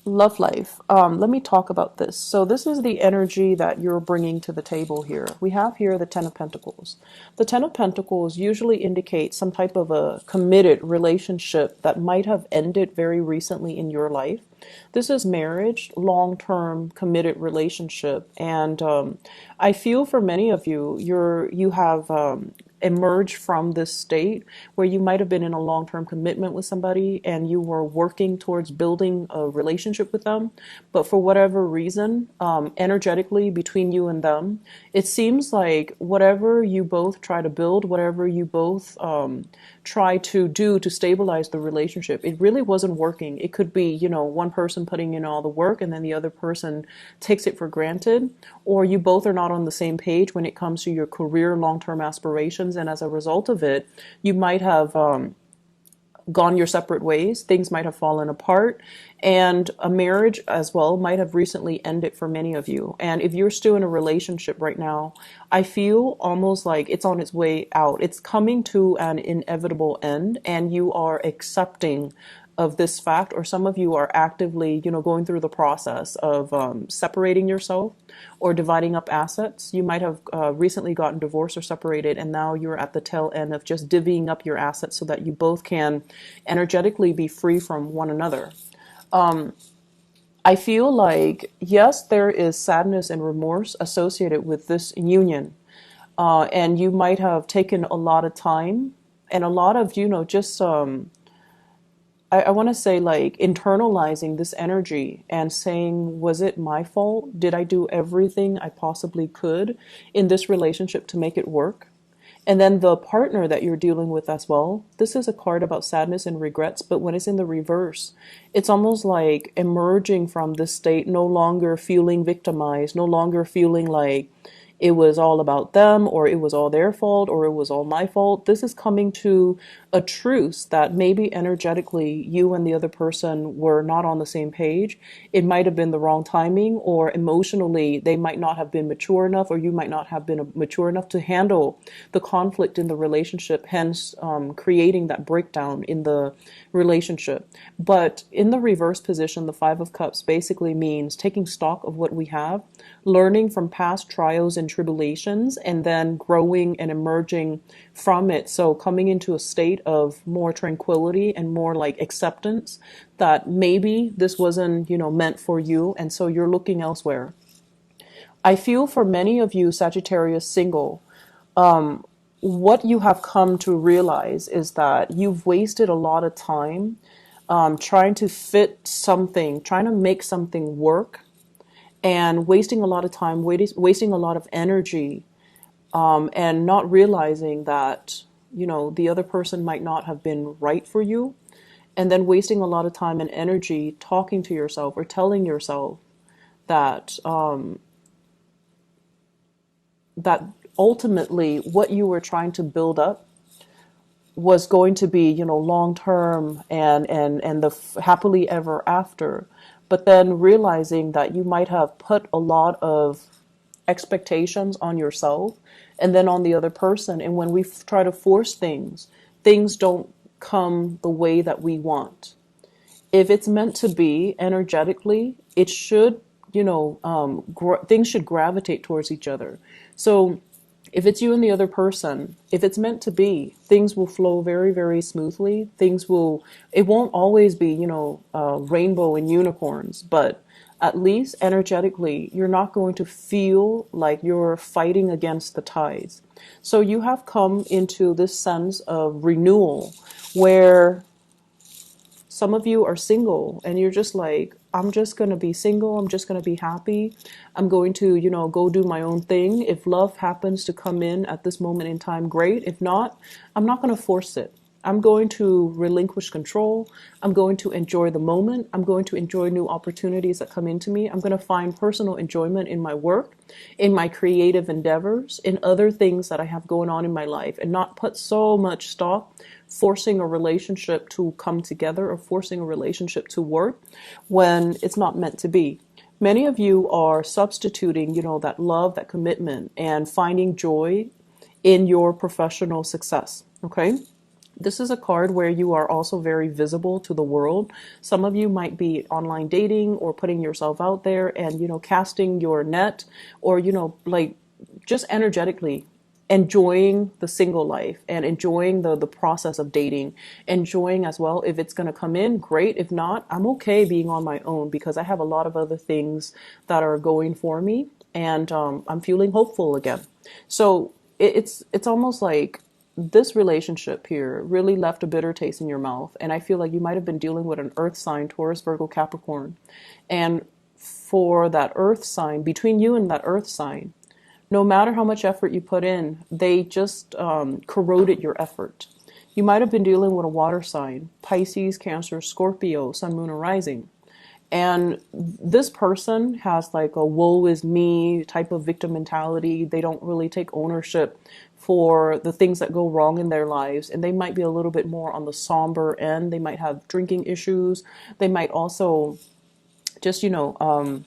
Love life. Let me talk about this. So this is the energy that you're bringing to the table here. We have here the Ten of Pentacles. The Ten of Pentacles usually indicate some type of a committed relationship that might have ended very recently in your life. This is marriage, long-term committed relationship, and I feel for many of you, you have emerged from this state where you might have been in a long-term commitment with somebody and you were working towards building a relationship with them, but for whatever reason, energetically between you and them, it seems like whatever you both try to build, whatever you both try to do to stabilize the relationship, it really wasn't working. It could be, one person putting in all the work and then the other person takes it for granted, or you both are not on the same page when it comes to your career long-term aspirations, and as a result of it, you might have gone your separate ways. Things might have fallen apart, and a marriage as well might have recently ended for many of you. And if you're still in a relationship right now, I feel almost like it's on its way out. It's coming to an inevitable end, and you are accepting of this fact, or some of you are actively, going through the process of separating yourself or dividing up assets. You might have recently gotten divorced or separated, and now you're at the tail end of just divvying up your assets so that you both can energetically be free from one another. I feel like, yes, there is sadness and remorse associated with this union. And you might have taken a lot of time and a lot of, just I want to say like internalizing this energy and saying, was it my fault? Did I do everything I possibly could in this relationship to make it work? And then the partner that you're dealing with as well, this is a card about sadness and regrets, but when it's in the reverse, it's almost like emerging from this state, no longer feeling victimized, no longer feeling like it was all about them, or it was all their fault, or it was all my fault. This is coming to a truce that maybe energetically you and the other person were not on the same page. It might have been the wrong timing, or emotionally they might not have been mature enough, or you might not have been mature enough to handle the conflict in the relationship, hence creating that breakdown in the relationship. But in the reverse position, the Five of Cups basically means taking stock of what we have, learning from past trials and tribulations, and then growing and emerging from it. So coming into a state of more tranquility and more like acceptance that maybe this wasn't, meant for you, and so you're looking elsewhere. I feel for many of you Sagittarius single, what you have come to realize is that you've wasted a lot of time trying to fit something, trying to make something work, and wasting a lot of time, wasting a lot of energy, and not realizing that, the other person might not have been right for you, and then wasting a lot of time and energy talking to yourself or telling yourself that that ultimately what you were trying to build up was going to be, long term and the happily ever after. But then realizing that you might have put a lot of expectations on yourself and then on the other person. And when we try to force things, things don't come the way that we want. If it's meant to be energetically, it should, things should gravitate towards each other. So if it's you and the other person, if it's meant to be, things will flow very, very smoothly. It won't always be, rainbow and unicorns, but at least energetically, you're not going to feel like you're fighting against the tides. So you have come into this sense of renewal where some of you are single and you're just like, I'm just going to be single. I'm just going to be happy. I'm going to, go do my own thing. If love happens to come in at this moment in time, great. If not, I'm not going to force it. I'm going to relinquish control. I'm going to enjoy the moment. I'm going to enjoy new opportunities that come into me. I'm going to find personal enjoyment in my work, in my creative endeavors, in other things that I have going on in my life, and not put so much stock forcing a relationship to come together or forcing a relationship to work when it's not meant to be. Many of you are substituting, that love, that commitment, and finding joy in your professional success. Okay. This is a card where you are also very visible to the world. Some of you might be online dating or putting yourself out there and, casting your net, or, like just energetically enjoying the single life and enjoying the process of dating, enjoying as well. If it's going to come in, great. If not, I'm okay being on my own because I have a lot of other things that are going for me, and I'm feeling hopeful again. So it's almost like this relationship here really left a bitter taste in your mouth. And I feel like you might have been dealing with an earth sign, Taurus, Virgo, Capricorn. And for that earth sign, between you and that earth sign, no matter how much effort you put in, they just corroded your effort. You might have been dealing with a water sign, Pisces, Cancer, Scorpio, Sun, Moon, or Rising. And this person has like a woe is me type of victim mentality. They don't really take ownership for the things that go wrong in their lives. And they might be a little bit more on the somber end. They might have drinking issues. They might also just, they don't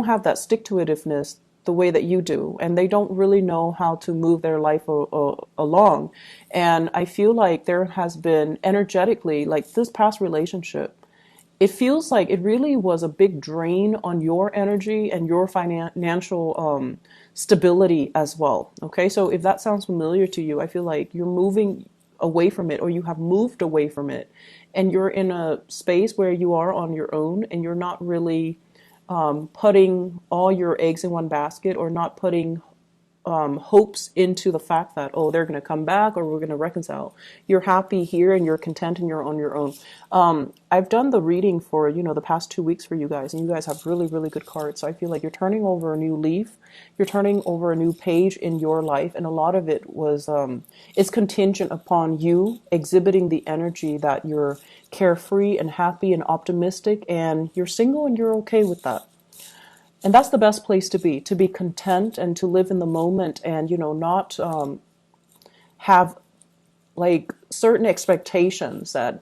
have that stick to itiveness the way that you do, and they don't really know how to move their life along. And I feel like there has been energetically, like this past relationship, it feels like it really was a big drain on your energy and your financial stability as well. Okay, so if that sounds familiar to you, I feel like you're moving away from it, or you have moved away from it, and you're in a space where you are on your own and you're not really putting all your eggs in one basket, or not putting hopes into the fact that, oh, they're going to come back or we're going to reconcile. You're happy here and you're content and you're on your own. I've done the reading for, the past 2 weeks for you guys, and you guys have really, really good cards. So I feel like you're turning over a new leaf. You're turning over a new page in your life. And a lot of it was, it's contingent upon you exhibiting the energy that you're carefree and happy and optimistic, and you're single and you're okay with that. And that's the best place to be content and to live in the moment, and, not have like certain expectations that,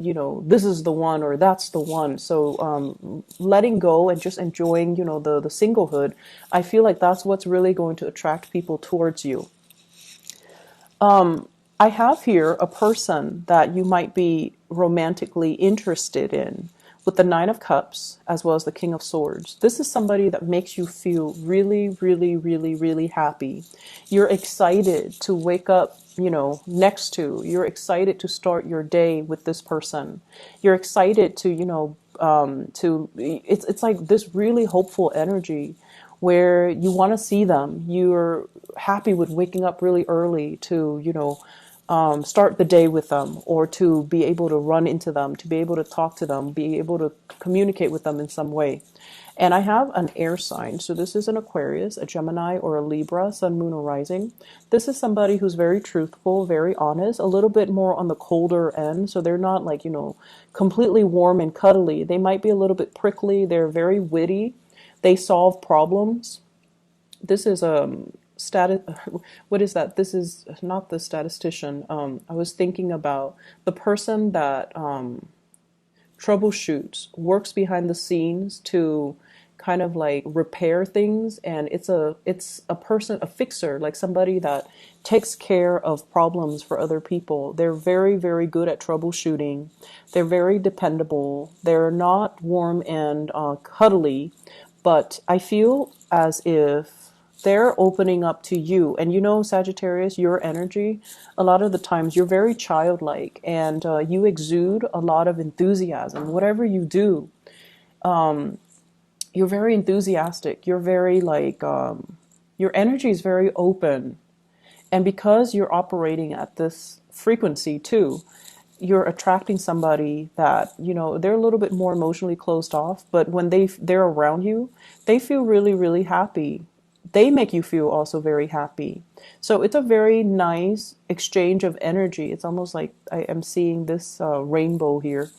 this is the one or that's the one. So letting go and just enjoying, the singlehood, I feel like that's what's really going to attract people towards you. I have here a person that you might be romantically interested in, with the Nine of Cups as well as the King of Swords. This is somebody that makes you feel really, really, really, really happy. You're excited to wake up, next to. You're excited to start your day with this person. You're excited to, it's like this really hopeful energy where you want to see them. You're happy with waking up really early to, start the day with them, or to be able to run into them, to be able to talk to them, be able to communicate with them in some way. And I have an air sign. So this is an Aquarius, a Gemini, or a Libra, Sun, Moon, or Rising. This is somebody who's very truthful, very honest, a little bit more on the colder end. So they're not like, completely warm and cuddly. They might be a little bit prickly. They're very witty. They solve problems. This is what is that? This is not the statistician. I was thinking about the person that troubleshoots, works behind the scenes to kind of like repair things, and it's a person, a fixer, like somebody that takes care of problems for other people. They're very, very good at troubleshooting. They're very dependable. They're not warm and cuddly, but I feel as if they're opening up to you. And Sagittarius, your energy, a lot of the times you're very childlike, and you exude a lot of enthusiasm. Whatever you do, you're very enthusiastic. You're very like, your energy is very open. And because you're operating at this frequency too, you're attracting somebody that, they're a little bit more emotionally closed off, but when they're around you, they feel really, really happy. They make you feel also very happy. So it's a very nice exchange of energy. It's almost like I am seeing this rainbow here.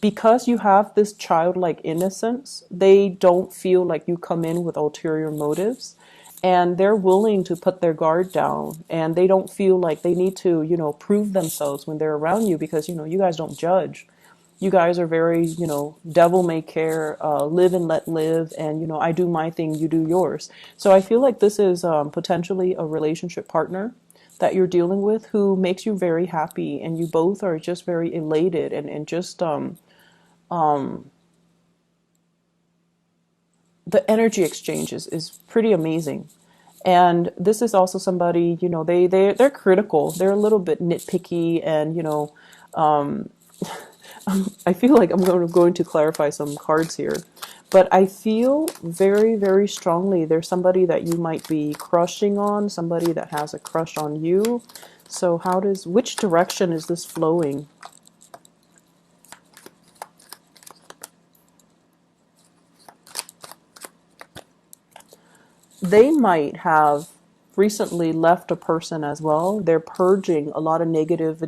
Because you have this childlike innocence, they don't feel like you come in with ulterior motives. And they're willing to put their guard down. And they don't feel like they need to, prove themselves when they're around you, because, you guys don't judge. You guys are very, devil may care, live and let live. And, I do my thing, you do yours. So I feel like this is potentially a relationship partner that you're dealing with who makes you very happy, and you both are just very elated, and just the energy exchange is pretty amazing. And this is also somebody, they're critical, they're a little bit nitpicky, and I feel like I'm going to clarify some cards here, but I feel very, very strongly there's somebody that you might be crushing on, somebody that has a crush on you. So which direction is this flowing? They might have recently left a person as well. They're purging a lot of negative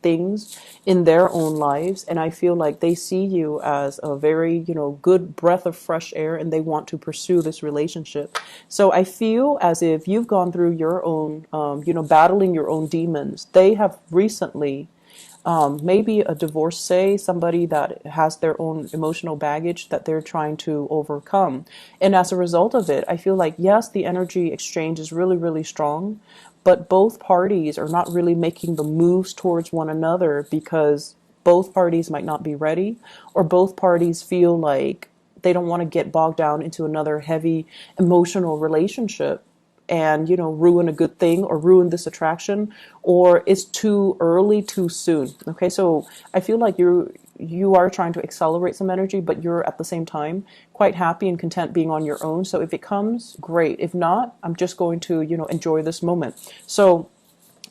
things in their own lives. And I feel like they see you as a very, good breath of fresh air, and they want to pursue this relationship. So I feel as if you've gone through your own, battling your own demons. They have recently maybe a divorcee, somebody that has their own emotional baggage that they're trying to overcome. And as a result of it, I feel like, yes, the energy exchange is really, really strong, but both parties are not really making the moves towards one another because both parties might not be ready, or both parties feel like they don't want to get bogged down into another heavy emotional relationship and ruin a good thing, or ruin this attraction, or it's too early, too soon. Okay, so I feel like you are trying to accelerate some energy, but you're at the same time quite happy and content being on your own. So if it comes, great. If not, I'm just going to enjoy this moment. So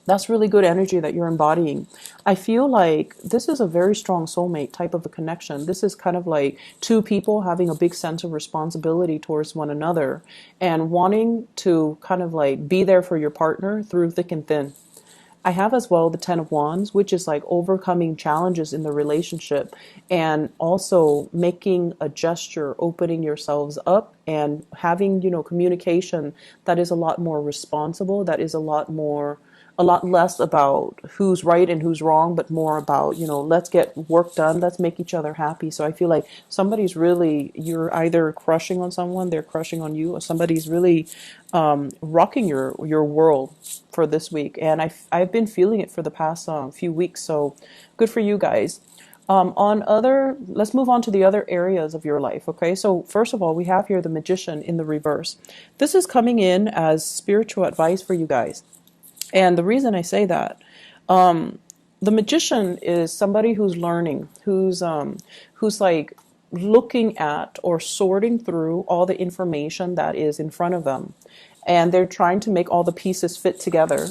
that's really good energy that you're embodying. I feel like this is a very strong soulmate type of a connection. This is kind of like two people having a big sense of responsibility towards one another and wanting to kind of like be there for your partner through thick and thin. I have as well the Ten of Wands, which is like overcoming challenges in the relationship and also making a gesture, opening yourselves up and having, communication that is a lot more responsible, that is a lot less about who's right and who's wrong, but more about, let's get work done. Let's make each other happy. So I feel like you're either crushing on someone, they're crushing on you, or somebody's really rocking your world for this week. And I've been feeling it for the past few weeks. So good for you guys. Let's move on to the other areas of your life. Okay. So first of all, we have here the Magician in the reverse. This is coming in as spiritual advice for you guys. And the reason I say that, the Magician is somebody who's learning, who's like looking at or sorting through all the information that is in front of them. And they're trying to make all the pieces fit together.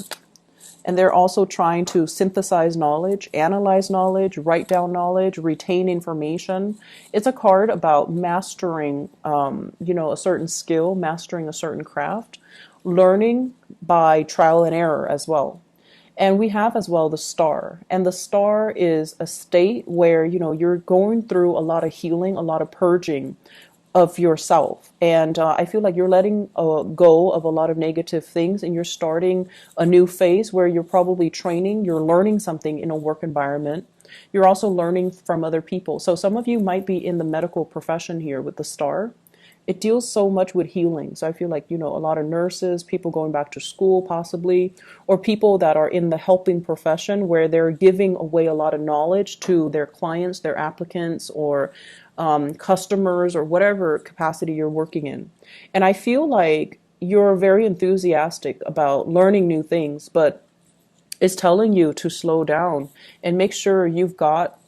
And they're also trying to synthesize knowledge, analyze knowledge, write down knowledge, retain information. It's a card about mastering, a certain skill, mastering a certain craft, learning by trial and error as well. And we have as well the Star. And the Star is a state where, you're going through a lot of healing, a lot of purging of yourself. And I feel like you're letting go of a lot of negative things, and you're starting a new phase where you're probably training, you're learning something in a work environment. You're also learning from other people. So some of you might be in the medical profession here with the Star. It deals so much with healing. So I feel like, a lot of nurses, people going back to school possibly, or people that are in the helping profession where they're giving away a lot of knowledge to their clients, their applicants, or customers, or whatever capacity you're working in. And I feel like you're very enthusiastic about learning new things, but it's telling you to slow down and make sure you've got,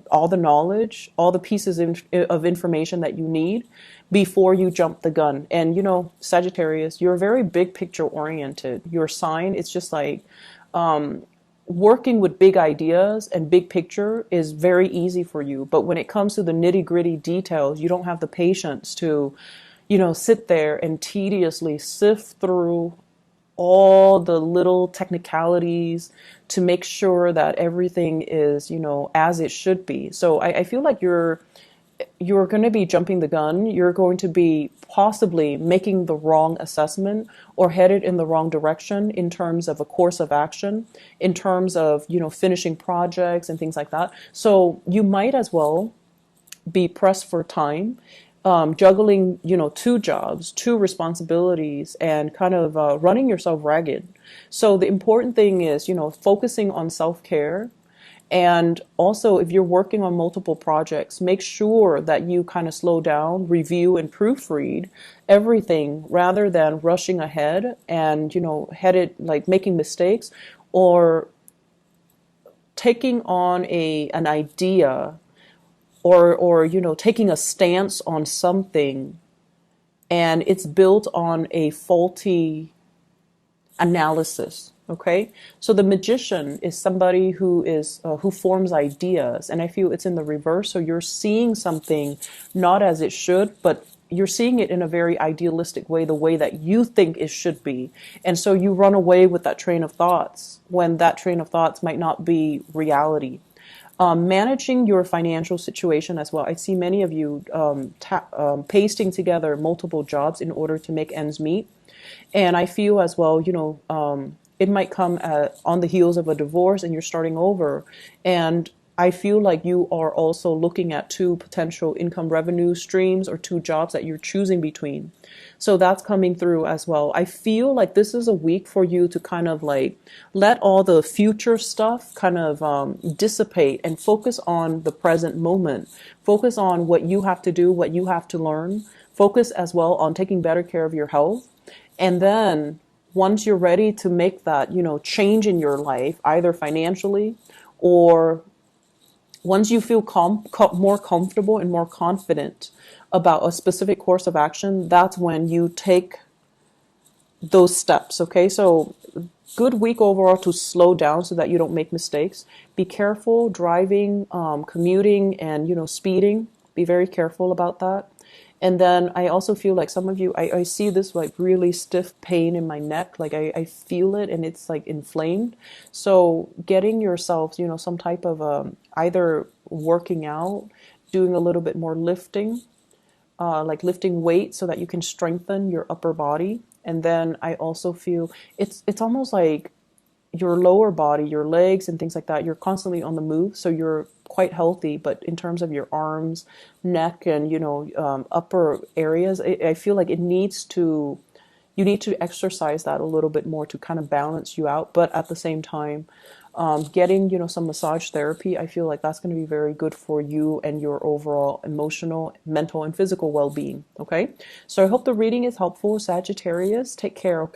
all the knowledge, all the pieces of information that you need before you jump the gun. And, Sagittarius, you're very big picture oriented. Your sign, it's just like working with big ideas and big picture is very easy for you. But when it comes to the nitty gritty details, you don't have the patience to, sit there and tediously sift through all the little technicalities to make sure that everything is, as it should be. So I feel like you're going to be jumping the gun. You're going to be possibly making the wrong assessment or headed in the wrong direction in terms of a course of action, in terms of, finishing projects and things like that. So you might as well be pressed for time. juggling, two jobs, two responsibilities, and kind of running yourself ragged. So the important thing is, focusing on self-care. And also, if you're working on multiple projects, make sure that you kind of slow down, review, and proofread everything rather than rushing ahead and, headed like making mistakes or taking on an idea or taking a stance on something and it's built on a faulty analysis. Okay, so the magician is somebody who forms ideas, and I feel it's in the reverse. So you're seeing something not as it should, but you're seeing it in a very idealistic way, the way that you think it should be, and so you run away with that train of thoughts when that train of thoughts might not be reality. Managing your financial situation as well. I see many of you pasting together multiple jobs in order to make ends meet. And I feel as well, it might come on the heels of a divorce and you're starting over. And I feel like you are also looking at two potential income revenue streams or two jobs that you're choosing between. So that's coming through as well. I feel like this is a week for you to kind of like let all the future stuff kind of dissipate and focus on the present moment. Focus on what you have to do, what you have to learn. Focus as well on taking better care of your health. And then once you're ready to make that, change in your life, either financially or once you feel more comfortable and more confident about a specific course of action, that's when you take those steps. Okay, so good week overall to slow down so that you don't make mistakes. Be careful driving, commuting, and speeding. Be very careful about that. And then I also feel like some of you, I see this like really stiff pain in my neck. Like I feel it and it's like inflamed. So getting yourself, some type of either working out, doing a little bit more lifting, like lifting weight so that you can strengthen your upper body. And then I also feel it's almost like your lower body, your legs and things like that, you're constantly on the move. So you're quite healthy, but in terms of your arms, neck, and upper areas, I feel like you need to exercise that a little bit more to kind of balance you out. But at the same time, getting some massage therapy, I feel like that's going to be very good for you and your overall emotional, mental, and physical well-being. Okay, so I hope the reading is helpful, Sagittarius. Take care. Okay.